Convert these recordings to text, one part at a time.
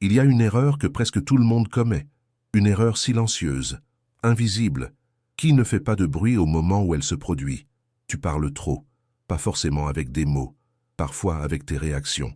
Il y a une erreur que presque tout le monde commet, une erreur silencieuse, invisible, qui ne fait pas de bruit au moment où elle se produit. Tu parles trop, pas forcément avec des mots, parfois avec tes réactions,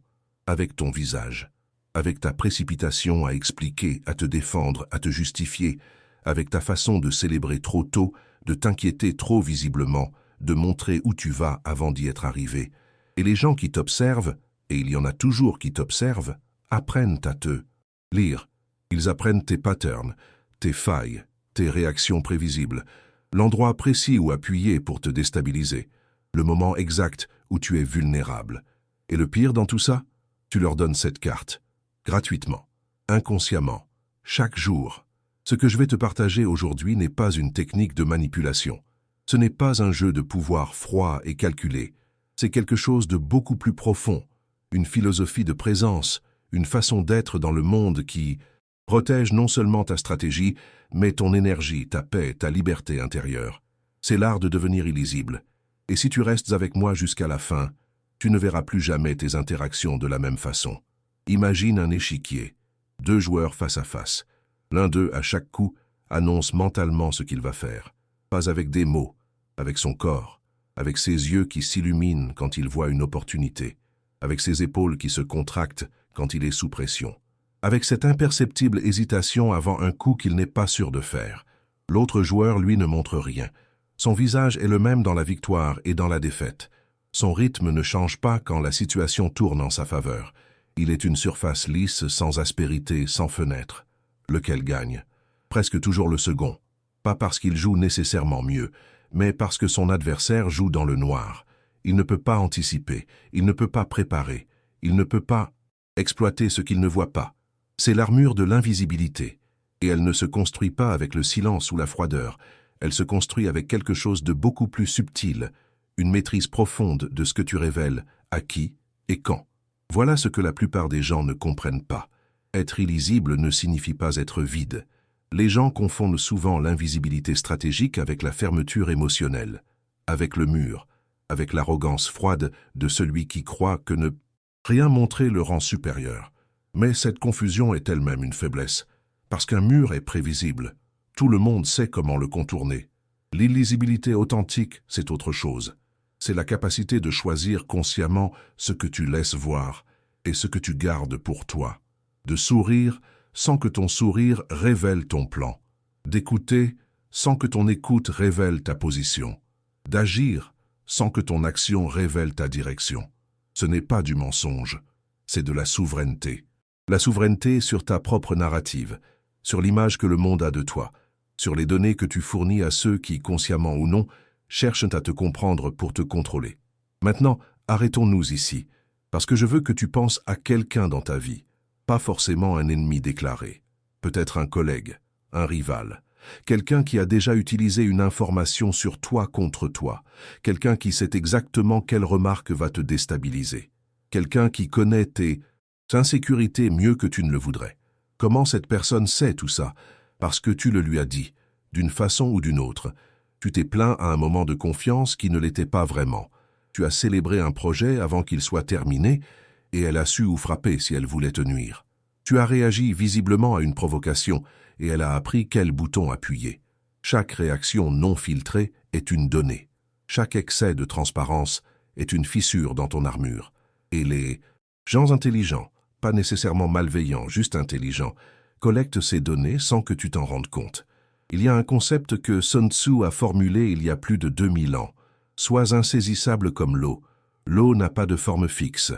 avec ton visage, avec ta précipitation à expliquer, à te défendre, à te justifier, avec ta façon de célébrer trop tôt, de t'inquiéter trop visiblement, de montrer où tu vas avant d'y être arrivé. Et les gens qui t'observent, et il y en a toujours qui t'observent, apprennent à te lire. Ils apprennent tes patterns, tes failles, tes réactions prévisibles, l'endroit précis où appuyer pour te déstabiliser, le moment exact où tu es vulnérable. Et le pire dans tout ça, tu leur donnes cette carte, gratuitement, inconsciemment, chaque jour. Ce que je vais te partager aujourd'hui n'est pas une technique de manipulation. Ce n'est pas un jeu de pouvoir froid et calculé. C'est quelque chose de beaucoup plus profond, une philosophie de présence, une façon d'être dans le monde qui protège non seulement ta stratégie, mais ton énergie, ta paix, ta liberté intérieure. C'est l'art de devenir illisible. Et si tu restes avec moi jusqu'à la fin, tu ne verras plus jamais tes interactions de la même façon. Imagine un échiquier, 2 joueurs face à face. L'un d'eux, à chaque coup, annonce mentalement ce qu'il va faire. Pas avec des mots, avec son corps, avec ses yeux qui s'illuminent quand il voit une opportunité, avec ses épaules qui se contractent quand il est sous pression, avec cette imperceptible hésitation avant un coup qu'il n'est pas sûr de faire. L'autre joueur, lui, ne montre rien. Son visage est le même dans la victoire et dans la défaite. Son rythme ne change pas quand la situation tourne en sa faveur. Il est une surface lisse, sans aspérité, sans fenêtre. Lequel gagne? Presque toujours le second. Pas parce qu'il joue nécessairement mieux, mais parce que son adversaire joue dans le noir. Il ne peut pas anticiper, il ne peut pas préparer, il ne peut pas exploiter ce qu'il ne voit pas. C'est l'armure de l'invisibilité. Et elle ne se construit pas avec le silence ou la froideur. Elle se construit avec quelque chose de beaucoup plus subtil, une maîtrise profonde de ce que tu révèles, à qui et quand. Voilà ce que la plupart des gens ne comprennent pas. Être illisible ne signifie pas être vide. Les gens confondent souvent l'invisibilité stratégique avec la fermeture émotionnelle, avec le mur, avec l'arrogance froide de celui qui croit que ne rien montrer le rend supérieur. Mais cette confusion est elle-même une faiblesse, parce qu'un mur est prévisible. Tout le monde sait comment le contourner. L'illisibilité authentique, c'est autre chose. C'est la capacité de choisir consciemment ce que tu laisses voir et ce que tu gardes pour toi. De sourire sans que ton sourire révèle ton plan. D'écouter sans que ton écoute révèle ta position. D'agir sans que ton action révèle ta direction. Ce n'est pas du mensonge, c'est de la souveraineté. La souveraineté sur ta propre narrative, sur l'image que le monde a de toi, sur les données que tu fournis à ceux qui, consciemment ou non, cherchent à te comprendre pour te contrôler. Maintenant, arrêtons-nous ici, parce que je veux que tu penses à quelqu'un dans ta vie, pas forcément un ennemi déclaré, peut-être un collègue, un rival, quelqu'un qui a déjà utilisé une information sur toi contre toi, quelqu'un qui sait exactement quelle remarque va te déstabiliser, quelqu'un qui connaît tes insécurités mieux que tu ne le voudrais. Comment cette personne sait tout ça? Parce que tu le lui as dit, d'une façon ou d'une autre. Tu t'es plaint à un moment de confiance qui ne l'était pas vraiment. Tu as célébré un projet avant qu'il soit terminé et elle a su où frapper si elle voulait te nuire. Tu as réagi visiblement à une provocation et elle a appris quel bouton appuyer. Chaque réaction non filtrée est une donnée. Chaque excès de transparence est une fissure dans ton armure. Et les gens intelligents, pas nécessairement malveillants, juste intelligents, collectent ces données sans que tu t'en rendes compte. Il y a un concept que Sun Tzu a formulé il y a plus de 2000 ans. Sois insaisissable comme l'eau. L'eau n'a pas de forme fixe.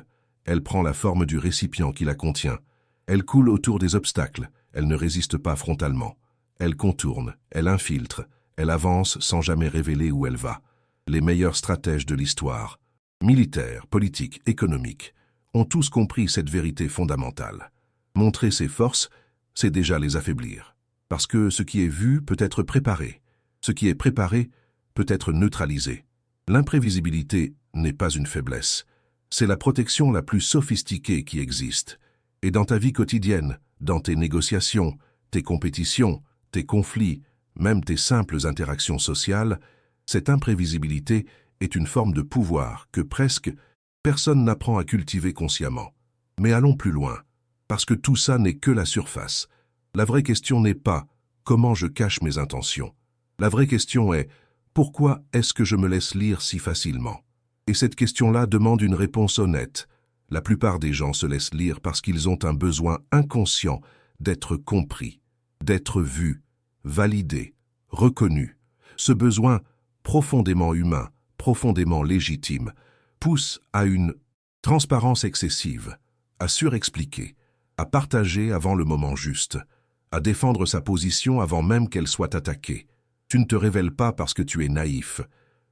Elle prend la forme du récipient qui la contient. Elle coule autour des obstacles. Elle ne résiste pas frontalement. Elle contourne, elle infiltre, elle avance sans jamais révéler où elle va. Les meilleurs stratèges de l'histoire, militaires, politiques, économiques, ont tous compris cette vérité fondamentale. Montrer ses forces, c'est déjà les affaiblir. Parce que ce qui est vu peut être préparé. Ce qui est préparé peut être neutralisé. L'imprévisibilité n'est pas une faiblesse. C'est la protection la plus sophistiquée qui existe. Et dans ta vie quotidienne, dans tes négociations, tes compétitions, tes conflits, même tes simples interactions sociales, cette imprévisibilité est une forme de pouvoir que presque personne n'apprend à cultiver consciemment. Mais allons plus loin. Parce que tout ça n'est que la surface. La vraie question n'est pas « comment je cache mes intentions ?» La vraie question est « pourquoi est-ce que je me laisse lire si facilement ?» Et cette question-là demande une réponse honnête. La plupart des gens se laissent lire parce qu'ils ont un besoin inconscient d'être compris, d'être vu, validé, reconnu. Ce besoin, profondément humain, profondément légitime, pousse à une transparence excessive, à surexpliquer, à partager avant le moment juste, à défendre sa position avant même qu'elle soit attaquée. Tu ne te révèles pas parce que tu es naïf.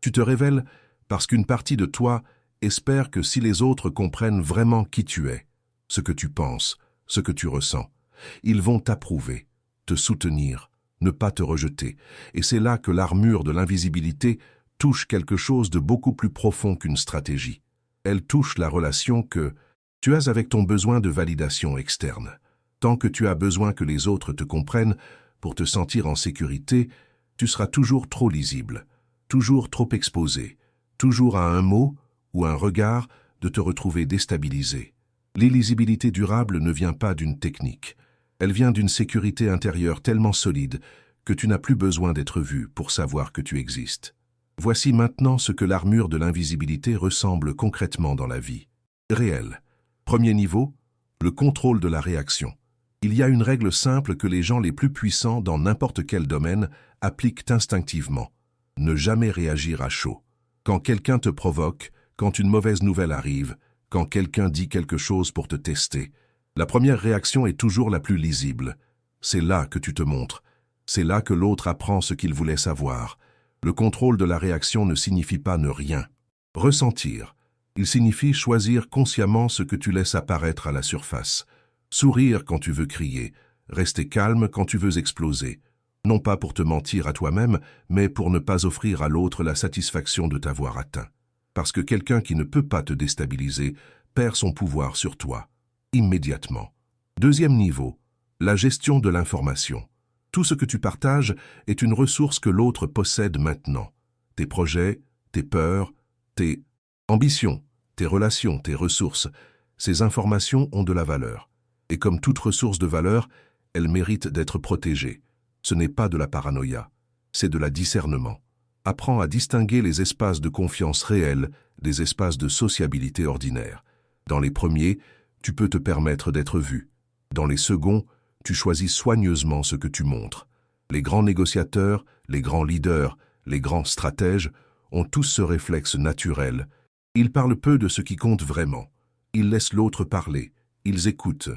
Tu te révèles parce qu'une partie de toi espère que si les autres comprennent vraiment qui tu es, ce que tu penses, ce que tu ressens, ils vont t'approuver, te soutenir, ne pas te rejeter. Et c'est là que l'armure de l'invisibilité touche quelque chose de beaucoup plus profond qu'une stratégie. Elle touche la relation que tu as avec ton besoin de validation externe. Tant que tu as besoin que les autres te comprennent pour te sentir en sécurité, tu seras toujours trop lisible, toujours trop exposé, toujours à un mot ou un regard de te retrouver déstabilisé. L'illisibilité durable ne vient pas d'une technique. Elle vient d'une sécurité intérieure tellement solide que tu n'as plus besoin d'être vu pour savoir que tu existes. Voici maintenant ce que l'armure de l'invisibilité ressemble concrètement dans la vie. Réel. Premier niveau, le contrôle de la réaction. Il y a une règle simple que les gens les plus puissants dans n'importe quel domaine appliquent instinctivement. Ne jamais réagir à chaud. Quand quelqu'un te provoque, quand une mauvaise nouvelle arrive, quand quelqu'un dit quelque chose pour te tester, la première réaction est toujours la plus lisible. C'est là que tu te montres. C'est là que l'autre apprend ce qu'il voulait savoir. Le contrôle de la réaction ne signifie pas ne rien. Ressentir. Il signifie choisir consciemment ce que tu laisses apparaître à la surface. Sourire quand tu veux crier. Rester calme quand tu veux exploser. Non pas pour te mentir à toi-même, mais pour ne pas offrir à l'autre la satisfaction de t'avoir atteint. Parce que quelqu'un qui ne peut pas te déstabiliser perd son pouvoir sur toi, immédiatement. Deuxième niveau, la gestion de l'information. Tout ce que tu partages est une ressource que l'autre possède maintenant. Tes projets, tes peurs, tes ambitions, tes relations, tes ressources. Ces informations ont de la valeur. Et comme toute ressource de valeur, elles méritent d'être protégées. Ce n'est pas de la paranoïa, c'est de la discernement. Apprends à distinguer les espaces de confiance réels des espaces de sociabilité ordinaire. Dans les premiers, tu peux te permettre d'être vu. Dans les seconds, tu choisis soigneusement ce que tu montres. Les grands négociateurs, les grands leaders, les grands stratèges ont tous ce réflexe naturel. Ils parlent peu de ce qui compte vraiment. Ils laissent l'autre parler. Ils écoutent.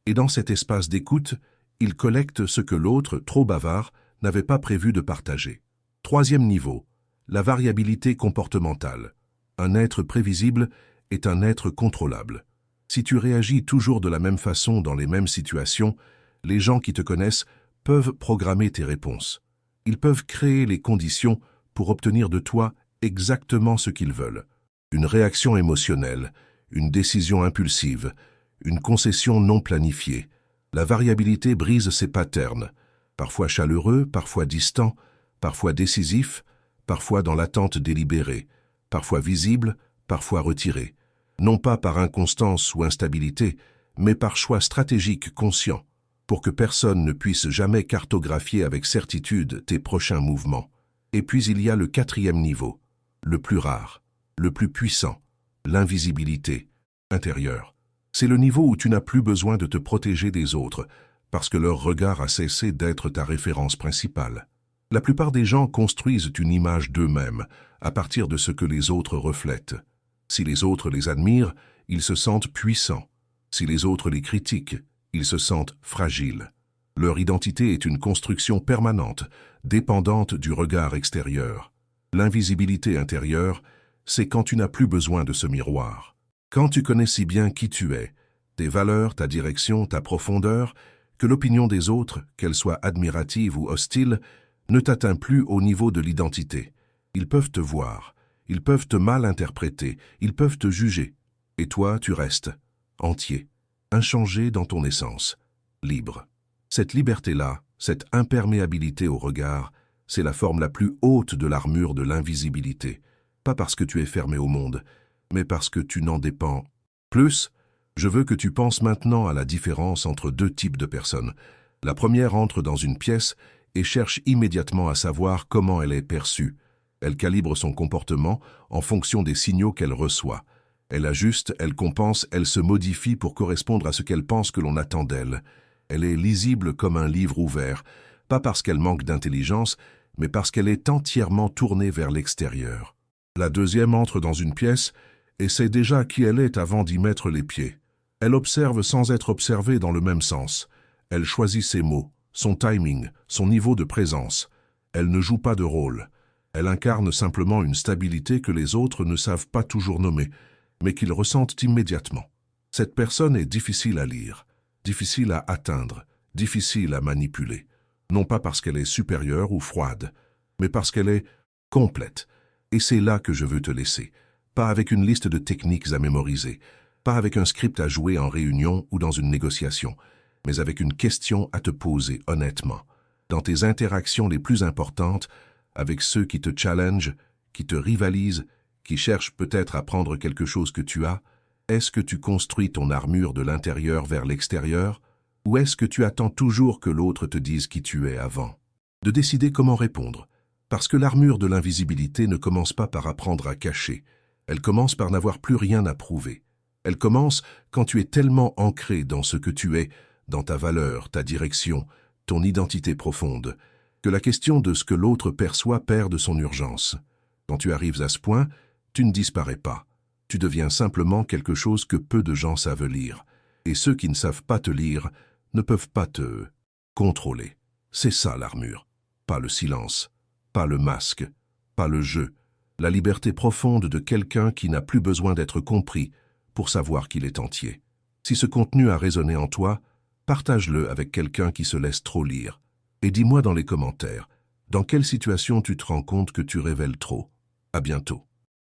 Et dans cet espace d'écoute, ils collectent ce que l'autre, trop bavard, n'avait pas prévu de partager. Troisième niveau, la variabilité comportementale. Un être prévisible est un être contrôlable. Si tu réagis toujours de la même façon dans les mêmes situations, les gens qui te connaissent peuvent programmer tes réponses. Ils peuvent créer les conditions pour obtenir de toi exactement ce qu'ils veulent. Une réaction émotionnelle, une décision impulsive, une concession non planifiée. La variabilité brise ces patterns, parfois chaleureux, parfois distants, parfois décisifs, parfois dans l'attente délibérée, parfois visible, parfois retiré. Non pas par inconstance ou instabilité, mais par choix stratégique conscient, pour que personne ne puisse jamais cartographier avec certitude tes prochains mouvements. Et puis il y a le quatrième niveau, le plus rare, le plus puissant, l'invisibilité intérieure. C'est le niveau où tu n'as plus besoin de te protéger des autres, parce que leur regard a cessé d'être ta référence principale. La plupart des gens construisent une image d'eux-mêmes à partir de ce que les autres reflètent. Si les autres les admirent, ils se sentent puissants. Si les autres les critiquent, ils se sentent fragiles. Leur identité est une construction permanente, dépendante du regard extérieur. L'invisibilité intérieure, c'est quand tu n'as plus besoin de ce miroir. Quand tu connais si bien qui tu es, tes valeurs, ta direction, ta profondeur, que l'opinion des autres, qu'elle soit admirative ou hostile, ne t'atteint plus au niveau de l'identité. Ils peuvent te voir, ils peuvent te mal interpréter, ils peuvent te juger. Et toi, tu restes, entier, inchangé dans ton essence, libre. Cette liberté-là, cette imperméabilité au regard, c'est la forme la plus haute de l'armure de l'invisibilité. Pas parce que tu es fermé au monde, mais parce que tu n'en dépends plus. Je veux que tu penses maintenant à la différence entre deux types de personnes. La première entre dans une pièce et cherche immédiatement à savoir comment elle est perçue. Elle calibre son comportement en fonction des signaux qu'elle reçoit. Elle ajuste, elle compense, elle se modifie pour correspondre à ce qu'elle pense que l'on attend d'elle. Elle est lisible comme un livre ouvert, pas parce qu'elle manque d'intelligence, mais parce qu'elle est entièrement tournée vers l'extérieur. La deuxième entre dans une pièce et sait déjà qui elle est avant d'y mettre les pieds. Elle observe sans être observée dans le même sens. Elle choisit ses mots, son timing, son niveau de présence. Elle ne joue pas de rôle. Elle incarne simplement une stabilité que les autres ne savent pas toujours nommer, mais qu'ils ressentent immédiatement. Cette personne est difficile à lire, difficile à atteindre, difficile à manipuler. Non pas parce qu'elle est supérieure ou froide, mais parce qu'elle est complète. Et c'est là que je veux te laisser. Pas avec une liste de techniques à mémoriser, pas avec un script à jouer en réunion ou dans une négociation, mais avec une question à te poser honnêtement. Dans tes interactions les plus importantes, avec ceux qui te challengent, qui te rivalisent, qui cherchent peut-être à prendre quelque chose que tu as, est-ce que tu construis ton armure de l'intérieur vers l'extérieur, ou est-ce que tu attends toujours que l'autre te dise qui tu es avant? De décider comment répondre, parce que l'armure de l'invisibilité ne commence pas par apprendre à cacher, elle commence par n'avoir plus rien à prouver. Elle commence quand tu es tellement ancré dans ce que tu es, dans ta valeur, ta direction, ton identité profonde, que la question de ce que l'autre perçoit perd de son urgence. Quand tu arrives à ce point, tu ne disparais pas. Tu deviens simplement quelque chose que peu de gens savent lire. Et ceux qui ne savent pas te lire ne peuvent pas te contrôler. C'est ça l'armure. Pas le silence, pas le masque, pas le jeu. La liberté profonde de quelqu'un qui n'a plus besoin d'être compris pour savoir qu'il est entier. Si ce contenu a résonné en toi, partage-le avec quelqu'un qui se laisse trop lire. Et dis-moi dans les commentaires, dans quelle situation tu te rends compte que tu révèles trop. À bientôt.